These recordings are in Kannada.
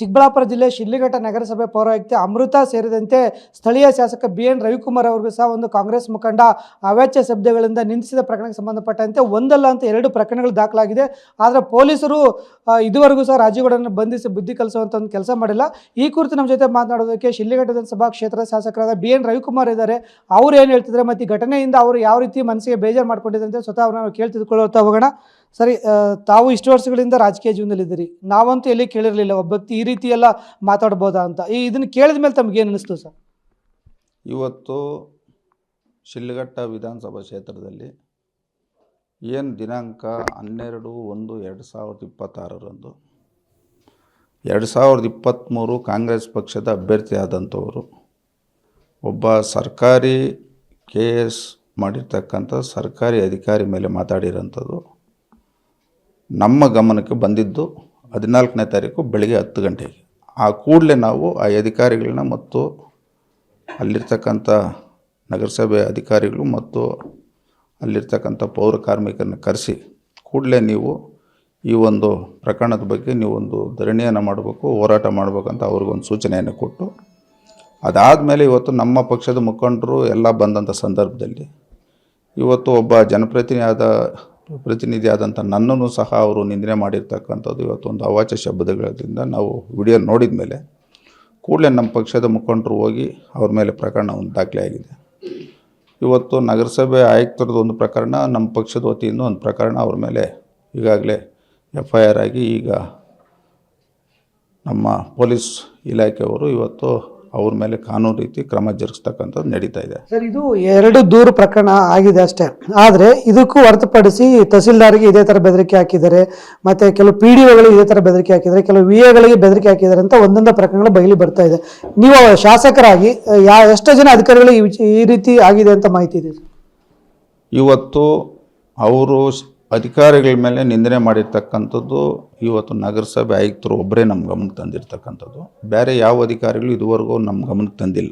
ಚಿಕ್ಕಬಳ್ಳಾಪುರ ಜಿಲ್ಲೆ ಶಿಡ್ಲಘಟ್ಟ ನಗರಸಭೆ ಪೌರಾಯುಕ್ತೆ ಅಮೃತ ಸೇರಿದಂತೆ ಸ್ಥಳೀಯ ಶಾಸಕ BN ರವಿಕುಮಾರ್ ಅವರಿಗೂ ಸಹ ಒಂದು ಕಾಂಗ್ರೆಸ್ ಮುಖಂಡ ಅವಾಚ್ಯ ಶಬ್ದಗಳಿಂದ ನಿಂದಿಸಿದ ಪ್ರಕರಣಕ್ಕೆ ಸಂಬಂಧಪಟ್ಟಂತೆ ಒಂದಲ್ಲ ಅಂತ 2 ಪ್ರಕರಣಗಳು ದಾಖಲಾಗಿದೆ. ಆದರೆ ಪೊಲೀಸರು ಇದುವರೆಗೂ ಸಹ ರಾಜುಗೌಡರನ್ನು ಬಂಧಿಸಿ ಬುದ್ಧಿ ಕಲಿಸುವಂಥ ಒಂದು ಕೆಲಸ ಮಾಡಿಲ್ಲ. ಈ ಕುರಿತು ನಮ್ಮ ಜೊತೆ ಮಾತನಾಡೋದಕ್ಕೆ ಶಿಡ್ಲಘಟ್ಟ ವಿಧಾನಸಭಾ ಕ್ಷೇತ್ರದ ಶಾಸಕರಾದ BN ರವಿಕುಮಾರ್ ಇದ್ದಾರೆ. ಅವರು ಏನು ಹೇಳ್ತಿದ್ದಾರೆ ಮತ್ತು ಈ ಘಟನೆಯಿಂದ ಅವರು ಯಾವ ರೀತಿ ಮನಸ್ಸಿಗೆ ಬೇಜಾರು ಮಾಡ್ಕೊಂಡಿದ್ದಾರೆ ಅಂತ ಸ್ವತಃ ಅವ್ರನ್ನ ಕೇಳಿ ತಿಳ್ಕೊಳ್ಳುತ್ತಾ ಹೋಗೋಣ. ಸರಿ, ತಾವು ಇಷ್ಟು ವರ್ಷಗಳಿಂದ ರಾಜಕೀಯ ಜೀವನದಲ್ಲಿದ್ದೀರಿ. ನಾವಂತೂ ಎಲ್ಲಿ ಕೇಳಿರಲಿಲ್ಲ ಒಬ್ಬ ವ್ಯಕ್ತಿ ಈ ರೀತಿ ಎಲ್ಲ ಮಾತಾಡ್ಬೋದಾ ಅಂತ. ಇದನ್ನು ಕೇಳಿದ ಮೇಲೆ ತಮಗೇನು ಅನ್ನಿಸ್ತು ಸರ್? ಇವತ್ತು ಶಿಡ್ಲಘಟ್ಟ ವಿಧಾನಸಭಾ ಕ್ಷೇತ್ರದಲ್ಲಿ ಏನು ದಿನಾಂಕ 12/1/2026 2023 ಕಾಂಗ್ರೆಸ್ ಪಕ್ಷದ ಅಭ್ಯರ್ಥಿಯಾದಂಥವರು ಒಬ್ಬ ಸರ್ಕಾರಿ KS ಮಾಡಿರ್ತಕ್ಕಂಥ ಸರ್ಕಾರಿ ಅಧಿಕಾರಿ ಮೇಲೆ ಮಾತಾಡಿರೋಂಥದ್ದು ನಮ್ಮ ಗಮನಕ್ಕೆ ಬಂದಿದ್ದು 14ನೇ ತಾರೀಕು ಬೆಳಗ್ಗೆ 10 ಗಂಟೆಗೆ. ಆ ಕೂಡಲೇ ನಾವು ಆ ಅಧಿಕಾರಿಗಳನ್ನ ಮತ್ತು ಅಲ್ಲಿರ್ತಕ್ಕಂಥ ನಗರಸಭೆ ಅಧಿಕಾರಿಗಳು ಮತ್ತು ಅಲ್ಲಿರ್ತಕ್ಕಂಥ ಪೌರ ಕಾರ್ಮಿಕರನ್ನ ಕರೆಸಿ ಕೂಡಲೇ ನೀವು ಈ ಒಂದು ಪ್ರಕರಣದ ಬಗ್ಗೆ ನೀವೊಂದು ಧರಣಿಯನ್ನು ಮಾಡಬೇಕು, ಹೋರಾಟ ಮಾಡಬೇಕಂತ ಅವ್ರಿಗೊಂದು ಸೂಚನೆಯನ್ನು ಕೊಟ್ಟು, ಅದಾದಮೇಲೆ ಇವತ್ತು ನಮ್ಮ ಪಕ್ಷದ ಮುಖಂಡರು ಎಲ್ಲ ಬಂದಂಥ ಸಂದರ್ಭದಲ್ಲಿ ಇವತ್ತು ಒಬ್ಬ ಪ್ರತಿನಿಧಿ ಆದಂಥ ನನ್ನನ್ನು ಸಹ ಅವರು ನಿಂದನೆ ಮಾಡಿರ್ತಕ್ಕಂಥದ್ದು ಇವತ್ತು ಒಂದು ಅವಾಚ್ಯ ಶಬ್ದಗಳಿಂದ ನಾವು ವಿಡಿಯೋ ನೋಡಿದ ಮೇಲೆ ಕೂಡಲೇ ನಮ್ಮ ಪಕ್ಷದ ಮುಖಂಡರು ಹೋಗಿ ಅವ್ರ ಮೇಲೆ ಪ್ರಕರಣ ಒಂದು ದಾಖಲೆಯಾಗಿದೆ. ಇವತ್ತು ನಗರಸಭೆ ಆಯುಕ್ತರದ್ದು ಒಂದು ಪ್ರಕರಣ, ನಮ್ಮ ಪಕ್ಷದ ವತಿಯಿಂದ ಒಂದು ಪ್ರಕರಣ ಅವ್ರ ಮೇಲೆ ಈಗಾಗಲೇ FIR ಆಗಿ ಈಗ ನಮ್ಮ ಪೊಲೀಸ್ ಇಲಾಖೆಯವರು ಇವತ್ತು ಅವ್ರ ಮೇಲೆ ಕಾನೂನು ರೀತಿ ಕ್ರಮ ಜರುಗಿಸ್ತಕ್ಕಂಥದ್ದು ನಡೀತಾ ಇದೆ. ಸರ್, ಇದು 2 ದೂರು ಪ್ರಕರಣ ಆಗಿದೆ ಅಷ್ಟೇ. ಆದರೆ ಇದಕ್ಕೂ ಹೊರತುಪಡಿಸಿ ತಹಸೀಲ್ದಾರ್ಗೆ ಇದೇ ಥರ ಬೆದರಿಕೆ ಹಾಕಿದ್ದಾರೆ, ಮತ್ತು ಕೆಲವು PDOಗಳಿಗೆ ಇದೇ ಥರ ಬೆದರಿಕೆ ಹಾಕಿದ್ದಾರೆ, ಕೆಲವು VAಗಳಿಗೆ ಬೆದರಿಕೆ ಹಾಕಿದ್ದಾರೆ ಅಂತ ಒಂದೊಂದು ಪ್ರಕರಣಗಳು ಬಯಲಿ ಬರ್ತಾ ಇದೆ. ನೀವು ಶಾಸಕರಾಗಿ ಎಷ್ಟು ಜನ ಅಧಿಕಾರಿಗಳು ಈ ರೀತಿ ಆಗಿದೆ ಅಂತ ಮಾಹಿತಿ ಇದೆ? ಇವತ್ತು ಅವರು ಅಧಿಕಾರಿಗಳ ಮೇಲೆ ನಿಂದನೆ ಮಾಡಿರ್ತಕ್ಕಂಥದ್ದು ಇವತ್ತು ನಗರಸಭೆ ಆಯುಕ್ತರು ಒಬ್ಬರೇ ನಮ್ಮ ಗಮನಕ್ಕೆ ತಂದಿರ್ತಕ್ಕಂಥದ್ದು. ಬೇರೆ ಯಾವ ಅಧಿಕಾರಿಗಳು ಇದುವರೆಗೂ ನಮ್ಮ ಗಮನಕ್ಕೆ ತಂದಿಲ್ಲ.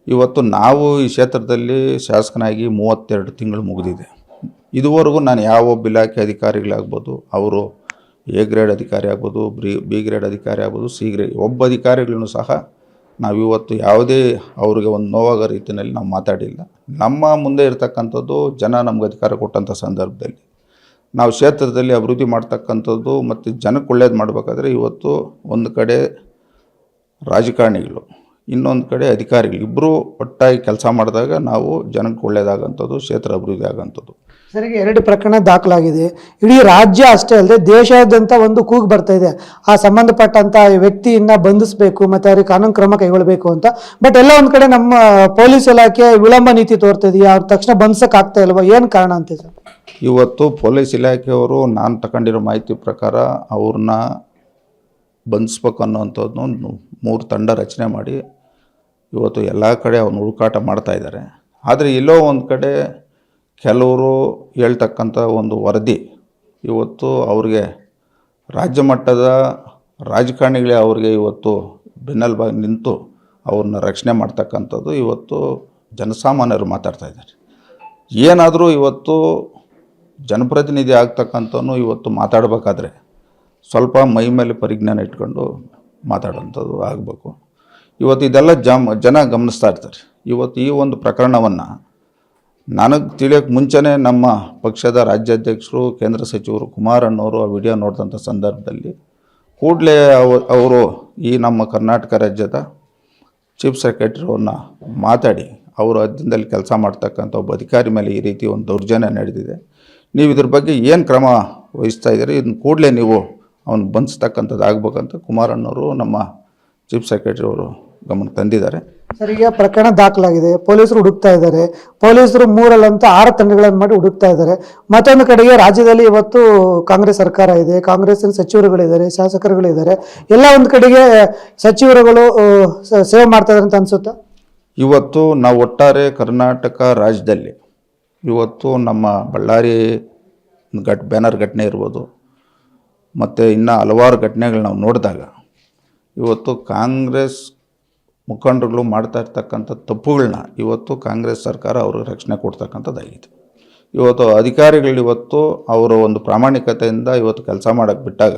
ಇವತ್ತು ನಾವು ಈ ಕ್ಷೇತ್ರದಲ್ಲಿ ಶಾಸಕನಾಗಿ 32 ತಿಂಗಳು ಮುಗಿದಿದೆ. ಇದುವರೆಗೂ ನಾನು ಯಾವ ಒಬ್ಬ ಇಲಾಖೆ ಅಧಿಕಾರಿಗಳಾಗ್ಬೋದು, ಅವರು A ಗ್ರೇಡ್ ಅಧಿಕಾರಿ ಆಗ್ಬೋದು, B ಗ್ರೇಡ್ ಅಧಿಕಾರಿ ಆಗ್ಬೋದು, C ಗ್ರೇಡ್ ಒಬ್ಬ ಅಧಿಕಾರಿಗಳನ್ನು ಸಹ ನಾವಿವತ್ತು ಯಾವುದೇ ಅವ್ರಿಗೆ ಒಂದು ನೋವಾಗೋ ರೀತಿಯಲ್ಲಿ ನಾವು ಮಾತಾಡಿಲ್ಲ. ನಮ್ಮ ಮುಂದೆ ಇರ್ತಕ್ಕಂಥದ್ದು ಜನ ನಮ್ಗೆ ಅಧಿಕಾರ ಕೊಟ್ಟಂಥ ಸಂದರ್ಭದಲ್ಲಿ ನಾವು ಕ್ಷೇತ್ರದಲ್ಲಿ ಅಭಿವೃದ್ಧಿ ಮಾಡ್ತಕ್ಕಂಥದ್ದು ಮತ್ತು ಜನಕ್ಕೆ ಒಳ್ಳೇದು ಮಾಡಬೇಕಾದ್ರೆ ಇವತ್ತು ಒಂದು ಕಡೆ ರಾಜಕಾರಣಿಗಳು, ಇನ್ನೊಂದು ಕಡೆ ಅಧಿಕಾರಿಗಳು ಇಬ್ಬರು ಒಟ್ಟಾಗಿ ಕೆಲಸ ಮಾಡಿದಾಗ ನಾವು ಜನಕ್ಕೆ ಒಳ್ಳೇದಾಗಂಥದ್ದು, ಕ್ಷೇತ್ರ ಅಭಿವೃದ್ಧಿ ಆಗೋಂಥದ್ದು. ಸರಿಗೆ 2 ಪ್ರಕರಣ ದಾಖಲಾಗಿದೆ. ಇಡೀ ರಾಜ್ಯ ಅಷ್ಟೇ ಅಲ್ಲದೆ ದೇಶಾದ್ಯಂತ ಒಂದು ಕೂಗು ಬರ್ತಾ ಇದೆ, ಆ ಸಂಬಂಧಪಟ್ಟಂಥ ವ್ಯಕ್ತಿಯನ್ನು ಬಂಧಿಸಬೇಕು ಮತ್ತು ಅವ್ರಿಗೆ ಕಾನೂನು ಕ್ರಮ ಕೈಗೊಳ್ಳಬೇಕು ಅಂತ. ಬಟ್ ಎಲ್ಲ ಒಂದು ಕಡೆ ನಮ್ಮ ಪೊಲೀಸ್ ಇಲಾಖೆ ವಿಳಂಬ ನೀತಿ ತೋರ್ತಾ ಇದೆಯಾ? ಅವ್ರ ತಕ್ಷಣ ಬಂಧಿಸೋಕ್ಕಾಗ್ತಾ ಇಲ್ವಾ? ಏನು ಕಾರಣ ಅಂತ ಸರ್? ಇವತ್ತು ಪೊಲೀಸ್ ಇಲಾಖೆಯವರು ನಾನು ತಗೊಂಡಿರೋ ಮಾಹಿತಿ ಪ್ರಕಾರ ಅವ್ರನ್ನ ಬಂಧಿಸ್ಬೇಕು ಅನ್ನೋವಂಥದ್ದು 3 ತಂಡ ರಚನೆ ಮಾಡಿ ಇವತ್ತು ಎಲ್ಲ ಕಡೆ ಅವ್ರನ್ನ ಹುಡುಕಾಟ ಮಾಡ್ತಾಯಿದ್ದಾರೆ. ಆದರೆ ಎಲ್ಲೋ ಒಂದು ಕಡೆ ಕೆಲವರು ಹೇಳ್ತಕ್ಕಂಥ ಒಂದು ವರದಿ ಇವತ್ತು ಅವ್ರಿಗೆ ರಾಜ್ಯ ಮಟ್ಟದ ರಾಜಕಾರಣಿಗಳೇ ಅವ್ರಿಗೆ ಇವತ್ತು ಬೆನ್ನೆಲುಬಾಗಿ ನಿಂತು ಅವ್ರನ್ನ ರಕ್ಷಣೆ ಮಾಡ್ತಕ್ಕಂಥದ್ದು ಇವತ್ತು ಜನಸಾಮಾನ್ಯರು ಮಾತಾಡ್ತಾಯಿದ್ದಾರೆ. ಏನಾದರೂ ಇವತ್ತು ಜನಪ್ರತಿನಿಧಿ ಆಗ್ತಕ್ಕಂಥವನು ಇವತ್ತು ಮಾತಾಡಬೇಕಾದ್ರೆ ಸ್ವಲ್ಪ ಮೈ ಮೇಲೆ ಪರಿಜ್ಞಾನ ಇಟ್ಕೊಂಡು ಮಾತಾಡೋಂಥದ್ದು ಆಗಬೇಕು. ಇವತ್ತು ಇದೆಲ್ಲ ಜನ ಗಮನಿಸ್ತಾ ಇರ್ತಾರೆ. ಇವತ್ತು ಈ ಒಂದು ಪ್ರಕರಣವನ್ನು ನನಗೆ ತಿಳಿಯೋಕ್ಕೆ ಮುಂಚೆನೇ ನಮ್ಮ ಪಕ್ಷದ ರಾಜ್ಯಾಧ್ಯಕ್ಷರು, ಕೇಂದ್ರ ಸಚಿವರು ಕುಮಾರಣ್ಣವರು ಆ ವಿಡಿಯೋ ನೋಡಿದಂಥ ಸಂದರ್ಭದಲ್ಲಿ ಕೂಡಲೇ ಅವರು ಈ ನಮ್ಮ ಕರ್ನಾಟಕ ರಾಜ್ಯದ ಚೀಫ್ ಸೆಕ್ರೆಟರಿಯವ್ರನ್ನ ಮಾತಾಡಿ ಅವರು ಅಧೀನದಲ್ಲಿ ಕೆಲಸ ಮಾಡ್ತಕ್ಕಂಥ ಒಬ್ಬ ಅಧಿಕಾರಿ ಮೇಲೆ ಈ ರೀತಿ ಒಂದು ದೌರ್ಜನ್ಯ ನಡೆದಿದೆ, ನೀವು ಇದ್ರ ಬಗ್ಗೆ ಏನು ಕ್ರಮ ವಹಿಸ್ತಾ ಇದ್ದೀರಿ, ಇದನ್ನು ಕೂಡಲೇ ನೀವು ಅವನು ಬಂಧಿಸ್ತಕ್ಕಂಥದ್ದು ಆಗ್ಬೇಕಂತ ಕುಮಾರಣ್ಣವರು ನಮ್ಮ ಚೀಫ್ ಸೆಕ್ರೆಟರಿ ಅವರು ಗಮನಕ್ಕೆ ತಂದಿದ್ದಾರೆ. ಸರ್, ಈಗ ಪ್ರಕರಣ ದಾಖಲಾಗಿದೆ, ಪೊಲೀಸರು ಹುಡುಕ್ತಾ ಇದ್ದಾರೆ. ಪೊಲೀಸರು 6 ತಂಡಗಳನ್ನು ಮಾಡಿ ಹುಡುಕ್ತಾ ಇದ್ದಾರೆ. ಮತ್ತೊಂದು ಕಡೆಗೆ ರಾಜ್ಯದಲ್ಲಿ ಇವತ್ತು ಕಾಂಗ್ರೆಸ್ ಸರ್ಕಾರ ಇದೆ, ಕಾಂಗ್ರೆಸ್ಸಿನ ಸಚಿವರುಗಳಿದ್ದಾರೆ, ಶಾಸಕರುಗಳಿದ್ದಾರೆ. ಎಲ್ಲ ಒಂದು ಕಡೆಗೆ ಸಚಿವರುಗಳು ಸೇವೆ ಮಾಡ್ತಾ ಇದ್ದಾರೆ ಅಂತ ಅನಿಸುತ್ತಾ? ಇವತ್ತು ನಾವು ಒಟ್ಟಾರೆ ಕರ್ನಾಟಕ ರಾಜ್ಯದಲ್ಲಿ ಇವತ್ತು ನಮ್ಮ ಬಳ್ಳಾರಿ ಬ್ಯಾನರ್ ಘಟನೆ ಇರ್ಬೋದು, ಮತ್ತು ಇನ್ನು ಹಲವಾರು ಘಟನೆಗಳು ನಾವು ನೋಡಿದಾಗ ಇವತ್ತು ಕಾಂಗ್ರೆಸ್ ಮುಖಂಡರುಗಳು ಮಾಡ್ತಾ ಇರ್ತಕ್ಕಂಥ ತಪ್ಪುಗಳನ್ನ ಇವತ್ತು ಕಾಂಗ್ರೆಸ್ ಸರ್ಕಾರ ಅವ್ರಿಗೆ ರಕ್ಷಣೆ ಕೊಡ್ತಕ್ಕಂಥದ್ದಾಗಿದೆ. ಇವತ್ತು ಅಧಿಕಾರಿಗಳು ಇವತ್ತು ಅವರ ಒಂದು ಪ್ರಾಮಾಣಿಕತೆಯಿಂದ ಇವತ್ತು ಕೆಲಸ ಮಾಡೋಕ್ಕೆ ಬಿಟ್ಟಾಗ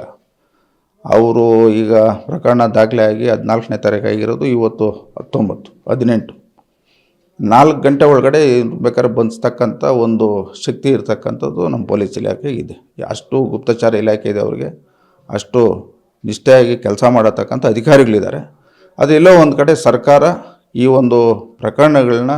ಅವರು ಈಗ ಪ್ರಕರಣ ದಾಖಲೆ ಆಗಿ 14ನೇ ತಾರೀಕು ಆಗಿರೋದು, ಇವತ್ತು 19, 18, 4 ಗಂಟೆ ಒಳಗಡೆ ಬೇಕಾದ್ರೆ ಬಂಧಿಸ್ತಕ್ಕಂಥ ಒಂದು ಶಕ್ತಿ ಇರ್ತಕ್ಕಂಥದ್ದು ನಮ್ಮ ಪೊಲೀಸ್ ಇಲಾಖೆಗೆ ಇದೆ. ಅಷ್ಟು ಗುಪ್ತಚರ ಇಲಾಖೆ ಇದೆ ಅವ್ರಿಗೆ, ಅಷ್ಟು ನಿಷ್ಠೆಯಾಗಿ ಕೆಲಸ ಮಾಡತಕ್ಕಂಥ ಅಧಿಕಾರಿಗಳಿದ್ದಾರೆ. ಅದೆಲ್ಲೋ ಒಂದು ಕಡೆ ಸರ್ಕಾರ ಈ ಒಂದು ಪ್ರಕರಣಗಳನ್ನ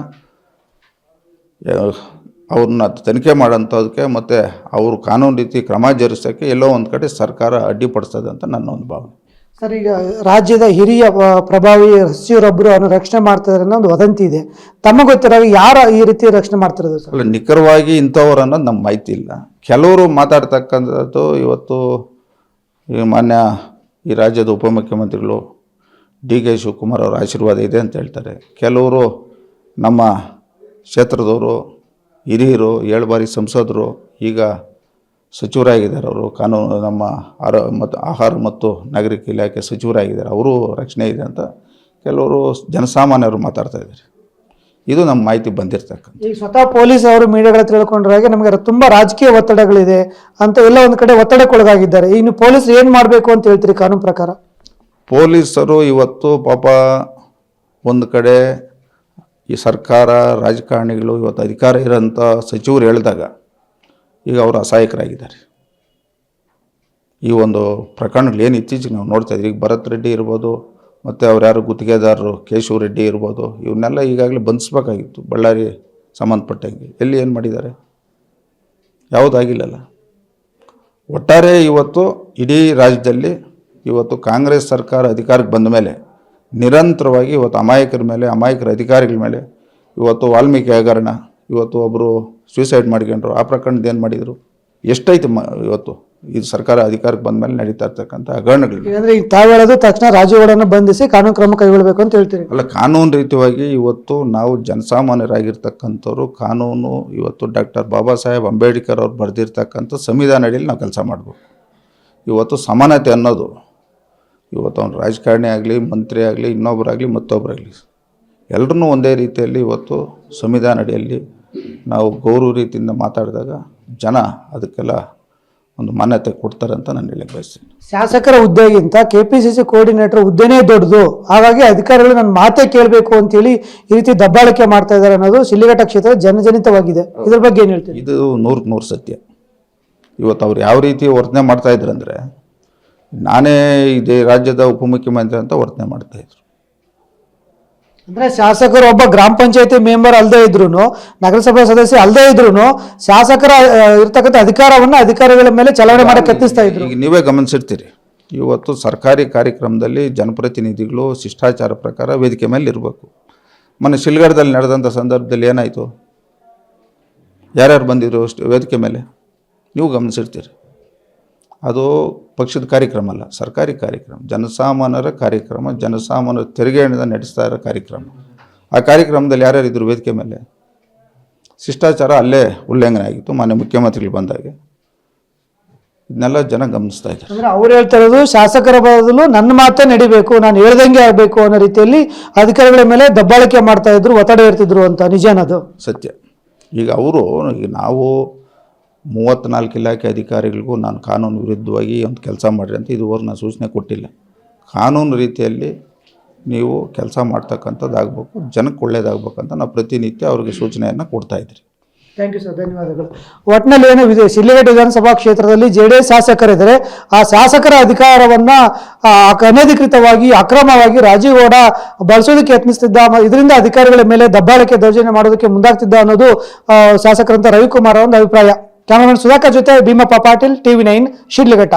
ಅವ್ರನ್ನ ತನಿಖೆ ಮಾಡೋಂಥದಕ್ಕೆ ಮತ್ತು ಅವರು ಕಾನೂನು ರೀತಿ ಕ್ರಮ ಜರುಗಿಸೋಕ್ಕೆ ಎಲ್ಲೋ ಒಂದು ಕಡೆ ಸರ್ಕಾರ ಅಡ್ಡಿಪಡಿಸ್ತದೆ ಅಂತ ನನ್ನ ಒಂದು ಭಾವನೆ. ಸರ್, ಈಗ ರಾಜ್ಯದ ಹಿರಿಯ ಪ್ರಭಾವಿ ಸಚಿವರೊಬ್ಬರು ಅವನು ರಕ್ಷಣೆ ಮಾಡ್ತಿದ್ದಾರೆ ಅನ್ನೋ ಒಂದು ವದಂತಿ ಇದೆ. ತಮಗೆ ಗೊತ್ತಿರೋ ಯಾರು ಈ ರೀತಿ ರಕ್ಷಣೆ ಮಾಡ್ತಿರೋದು ಸರ್? ಅಲ್ಲ, ನಿಖರವಾಗಿ ಇಂಥವ್ರು ಅನ್ನೋದು ನಮ್ಗೆ ಮಾಹಿತಿ ಇಲ್ಲ. ಕೆಲವರು ಮಾತಾಡ್ತಕ್ಕಂಥದ್ದು ಇವತ್ತು ಈ ಮಾನ್ಯ ಈ ರಾಜ್ಯದ ಉಪಮುಖ್ಯಮಂತ್ರಿಗಳು DK ಶಿವಕುಮಾರ್ ಅವರ ಆಶೀರ್ವಾದ ಇದೆ ಅಂತ ಹೇಳ್ತಾರೆ. ಕೆಲವರು ನಮ್ಮ ಕ್ಷೇತ್ರದವರು ಹಿರಿಯರು 7 ಬಾರಿ ಸಂಸದರು, ಈಗ ಸಚಿವರಾಗಿದ್ದಾರೆ. ಅವರು ಕಾನೂನು ನಮ್ಮ ಆಹಾರ ಮತ್ತು ನಾಗರಿಕ ಇಲಾಖೆ ಸಚಿವರಾಗಿದ್ದಾರೆ. ಅವರು ರಕ್ಷಣೆ ಇದೆ ಅಂತ ಕೆಲವರು ಜನಸಾಮಾನ್ಯರು ಮಾತಾಡ್ತಾ ಇದ್ದಾರೆ. ಇದು ನಮ್ಮ ಮಾಹಿತಿ ಬಂದಿರ್ತಕ್ಕಂಥ. ಈಗ ಸ್ವತಃ ಪೊಲೀಸ್ ಅವರು ಮೀಡಿಯಾಗಳ ತಿಳ್ಕೊಂಡ್ರೆ ಹಾಗೆ ನಮಗೆ ತುಂಬ ರಾಜಕೀಯ ಒತ್ತಡಗಳಿದೆ ಅಂತ ಎಲ್ಲ ಒಂದು ಕಡೆ ಒತ್ತಡಕ್ಕೊಳಗಾಗಿದ್ದಾರೆ. ಇನ್ನು ಪೊಲೀಸರು ಏನು ಮಾಡಬೇಕು ಅಂತ ಹೇಳ್ತೀರಿ ಕಾನೂನು ಪ್ರಕಾರ? ಪೊಲೀಸರು ಇವತ್ತು ಪಾಪ ಒಂದು ಕಡೆ ಈ ಸರ್ಕಾರ ರಾಜಕಾರಣಿಗಳು ಇವತ್ತು ಅಧಿಕಾರ ಇರೋಂಥ ಸಚಿವರು ಹೇಳಿದಾಗ ಈಗ ಅವರು ಅಸಹಾಯಕರಾಗಿದ್ದಾರೆ. ಈ ಒಂದು ಪ್ರಕರಣಗಳು ಏನು ಇತ್ತೀಚೆಗೆ ನಾವು ನೋಡ್ತಾ ಇದ್ದೀವಿ, ಈಗ ಭರತ್ ರೆಡ್ಡಿ ಇರ್ಬೋದು, ಮತ್ತು ಅವ್ರು ಯಾರು ಗುತ್ತಿಗೆದಾರರು ಕೇಶವ ರೆಡ್ಡಿ ಇರ್ಬೋದು, ಇವನ್ನೆಲ್ಲ ಈಗಾಗಲೇ ಬಂಧಿಸಬೇಕಾಗಿತ್ತು. ಬಳ್ಳಾರಿ ಸಂಬಂಧಪಟ್ಟಂಗೆ ಎಲ್ಲಿ ಏನು ಮಾಡಿದ್ದಾರೆ? ಯಾವುದಾಗಿಲ್ಲಲ್ಲ. ಒಟ್ಟಾರೆ ಇವತ್ತು ಇಡೀ ರಾಜ್ಯದಲ್ಲಿ ಇವತ್ತು ಕಾಂಗ್ರೆಸ್ ಸರ್ಕಾರ ಅಧಿಕಾರಕ್ಕೆ ಬಂದ ಮೇಲೆ ನಿರಂತರವಾಗಿ ಇವತ್ತು ಅಮಾಯಕರ ಮೇಲೆ, ಅಮಾಯಕರ ಅಧಿಕಾರಿಗಳ ಮೇಲೆ, ಇವತ್ತು ವಾಲ್ಮೀಕಿ ಹಗರಣ, ಇವತ್ತು ಒಬ್ಬರು ಸೂಸೈಡ್ ಮಾಡ್ಕೊಂಡ್ರು, ಆ ಪ್ರಕರಣದ ಏನು ಮಾಡಿದರು? ಎಷ್ಟೈತೆ ಇವತ್ತು ಇದು ಸರ್ಕಾರ ಅಧಿಕಾರಕ್ಕೆ ಬಂದ ಮೇಲೆ ನಡೀತಾ ಇರ್ತಕ್ಕಂಥ ಹಗರಣಗಳು. ಅಂದರೆ ಈಗ ತಾವು ಹೇಳೋದು ತಕ್ಷಣ ರಾಜೀವ್ಗೌಡನ ಬಂಧಿಸಿ ಕಾನೂನು ಕ್ರಮ ಕೈಗೊಳ್ಳಬೇಕು ಅಂತ ಹೇಳ್ತೀರಿ? ಅಲ್ಲ, ಕಾನೂನು ರೀತಿಯಾಗಿ ಇವತ್ತು ನಾವು ಜನಸಾಮಾನ್ಯರಾಗಿರ್ತಕ್ಕಂಥವ್ರು ಕಾನೂನು ಇವತ್ತು ಡಾಕ್ಟರ್ ಬಾಬಾ ಸಾಹೇಬ್ ಅಂಬೇಡ್ಕರ್ ಅವ್ರು ಬರೆದಿರ್ತಕ್ಕಂಥ ಸಂವಿಧಾನ ಅಡಿಯಲ್ಲಿ ನಾವು ಕೆಲಸ ಮಾಡಬೇಕು. ಇವತ್ತು ಸಮಾನತೆ ಅನ್ನೋದು ಇವತ್ತು ಅವ್ನು ರಾಜಕಾರಣಿ ಆಗಲಿ, ಮಂತ್ರಿ ಆಗಲಿ, ಇನ್ನೊಬ್ಬರಾಗಲಿ, ಮತ್ತೊಬ್ಬರಾಗಲಿ, ಎಲ್ಲರನ್ನೂ ಒಂದೇ ರೀತಿಯಲ್ಲಿ ಇವತ್ತು ಸಂವಿಧಾನ ಅಡಿಯಲ್ಲಿ ನಾವು ಗೌರವ ರೀತಿಯಿಂದ ಮಾತಾಡಿದಾಗ ಜನ ಅದಕ್ಕೆಲ್ಲ ಒಂದು ಮಾನ್ಯತೆ ಕೊಡ್ತಾರೆ ಅಂತ ನಾನು ಹೇಳಕ್ಕೆ ಬಯಸ್ತೀನಿ. ಶಾಸಕರ ಹುದ್ದೆಗಿಂತ KPCC ಕೋಆರ್ಡಿನೇಟರ್ ಹುದ್ದೆನೇ ದೊಡ್ಡದು, ಹಾಗಾಗಿ ಅಧಿಕಾರಿಗಳು ನನ್ನ ಮಾತೇ ಕೇಳಬೇಕು ಅಂತೇಳಿ ಈ ರೀತಿ ದಬ್ಬಾಳಿಕೆ ಮಾಡ್ತಾ ಇದ್ದಾರೆ ಅನ್ನೋದು ಶಿಡ್ಲಘಟ್ಟ ಕ್ಷೇತ್ರ ಜನಜನಿತವಾಗಿದೆ. ಇದ್ರ ಬಗ್ಗೆ ಏನು ಹೇಳ್ತೀವಿ? ಇದು 100% ಸತ್ಯ. ಇವತ್ತು ಅವ್ರು ಯಾವ ರೀತಿ ವರ್ತನೆ ಮಾಡ್ತಾ ಇದ್ರು ಅಂದರೆ, ನಾನೇ ಇದೇ ರಾಜ್ಯದ ಉಪಮುಖ್ಯಮಂತ್ರಿ ಅಂತ ವರ್ತನೆ ಮಾಡ್ತಾಯಿದ್ರು. ಅಂದರೆ ಶಾಸಕರು ಒಬ್ಬ ಗ್ರಾಮ ಪಂಚಾಯತಿ ಮೆಂಬರ್ ಅಲ್ಲದೆ ಇದ್ರು, ನಗರಸಭಾ ಸದಸ್ಯ ಅಲ್ಲದೆ ಇದ್ರು, ಶಾಸಕರ ಇರ್ತಕ್ಕಂಥ ಅಧಿಕಾರವನ್ನು ಅಧಿಕಾರಿಗಳ ಮೇಲೆ ಚಲಾವಣೆ ಮಾಡಕ್ಕೆ ಯತ್ನಿಸ್ತಾ ಇದ್ರು. ಈಗ ನೀವೇ ಗಮನಿಸಿರ್ತೀರಿ, ಇವತ್ತು ಸರ್ಕಾರಿ ಕಾರ್ಯಕ್ರಮದಲ್ಲಿ ಜನಪ್ರತಿನಿಧಿಗಳು ಶಿಷ್ಟಾಚಾರ ಪ್ರಕಾರ ವೇದಿಕೆ ಮೇಲೆ ಇರಬೇಕು. ಮೊನ್ನೆ ಶಿಲ್ಗಢದಲ್ಲಿ ನಡೆದಂಥ ಸಂದರ್ಭದಲ್ಲಿ ಏನಾಯಿತು? ಯಾರ್ಯಾರು ಬಂದಿದ್ರು ವೇದಿಕೆ ಮೇಲೆ? ನೀವು ಗಮನಿಸಿರ್ತೀರಿ. ಅದು ಪಕ್ಷದ ಕಾರ್ಯಕ್ರಮ ಅಲ್ಲ, ಸರ್ಕಾರಿ ಕಾರ್ಯಕ್ರಮ, ಜನಸಾಮಾನ್ಯರ ಕಾರ್ಯಕ್ರಮ, ಜನಸಾಮಾನ್ಯರ ತೆರಿಗೆ ಹಣದಿಂದ ನಡೆಸ್ತಾ ಇರೋ ಕಾರ್ಯಕ್ರಮ. ಆ ಕಾರ್ಯಕ್ರಮದಲ್ಲಿ ಯಾರ್ಯಾರು ಇದ್ದರು ವೇದಿಕೆ ಮೇಲೆ? ಶಿಷ್ಟಾಚಾರ ಅಲ್ಲೇ ಉಲ್ಲಂಘನೆ ಆಗಿತ್ತು ಮಾನ್ಯ ಮುಖ್ಯಮಂತ್ರಿಗಳು ಬಂದಾಗೆ. ಇದನ್ನೆಲ್ಲ ಜನ ಗಮನಿಸ್ತಾ ಇದ್ದಾರೆ. ಅಂದರೆ ಅವ್ರು ಹೇಳ್ತಾ ಇರೋದು ಶಾಸಕರ ಬದಲು ನನ್ನ ಮಾತೇ ನಡಿಬೇಕು, ನಾನು ಹೇಳ್ದಂಗೆ ಆಗಬೇಕು ಅನ್ನೋ ರೀತಿಯಲ್ಲಿ ಅಧಿಕಾರಿಗಳ ಮೇಲೆ ದಬ್ಬಾಳಿಕೆ ಮಾಡ್ತಾ ಇದ್ರು, ಒತ್ತಡ ಇರ್ತಿದ್ರು ಅಂತ. ನಿಜನದು? ಸತ್ಯ. ಈಗ ಅವರು, ಈಗ ನಾವು 34 ಇಲಾಖೆ ಅಧಿಕಾರಿಗಳಿಗೂ ನಾನು ಕಾನೂನು ವಿರುದ್ಧವಾಗಿ ಒಂದು ಕೆಲಸ ಮಾಡಿರಿ ಅಂತ ಇದುವರೆಗೂ ನಾನು ಸೂಚನೆ ಕೊಟ್ಟಿಲ್ಲ. ಕಾನೂನು ರೀತಿಯಲ್ಲಿ ನೀವು ಕೆಲಸ ಮಾಡ್ತಕ್ಕಂಥದ್ದಾಗಬೇಕು, ಜನಕ್ಕೆ ಒಳ್ಳೇದಾಗಬೇಕಂತ ನಾವು ಪ್ರತಿನಿತ್ಯ ಅವ್ರಿಗೆ ಸೂಚನೆಯನ್ನು ಕೊಡ್ತಾ ಇದ್ದೀರಿ. ಥ್ಯಾಂಕ್ ಯು ಸರ್, ಧನ್ಯವಾದಗಳು. ಒಟ್ಟಿನಲ್ಲಿ ಏನು ಇದೆ, ಶಿಡ್ಲಘಟ್ಟ ವಿಧಾನಸಭಾ ಕ್ಷೇತ್ರದಲ್ಲಿ JDS ಶಾಸಕರಿದ್ದಾರೆ. ಆ ಶಾಸಕರ ಅಧಿಕಾರವನ್ನು ಅನಧಿಕೃತವಾಗಿ, ಅಕ್ರಮವಾಗಿ ರಾಜೀವ್ಗೌಡ ಬಳಸೋದಕ್ಕೆ ಯತ್ನಿಸ್ತಿದ್ದ, ಇದರಿಂದ ಅಧಿಕಾರಿಗಳ ಮೇಲೆ ದಬ್ಬಾಳಿಕೆ ದೌರ್ಜನ್ಯ ಮಾಡೋದಕ್ಕೆ ಮುಂದಾಗ್ತಿದ್ದ ಅನ್ನೋದು ಶಾಸಕರಂತ ರವಿಕುಮಾರ್ ಅವರ ಒಂದು ಅಭಿಪ್ರಾಯ. ಕ್ಯಾಮರಾಮನ್ ಸುಧಾಕರ್ ಜೊತೆ ಭೀಮಪ್ಪ ಪಾಟೀಲ್, TV9 ಶಿಡ್ಲಘಟ್ಟ.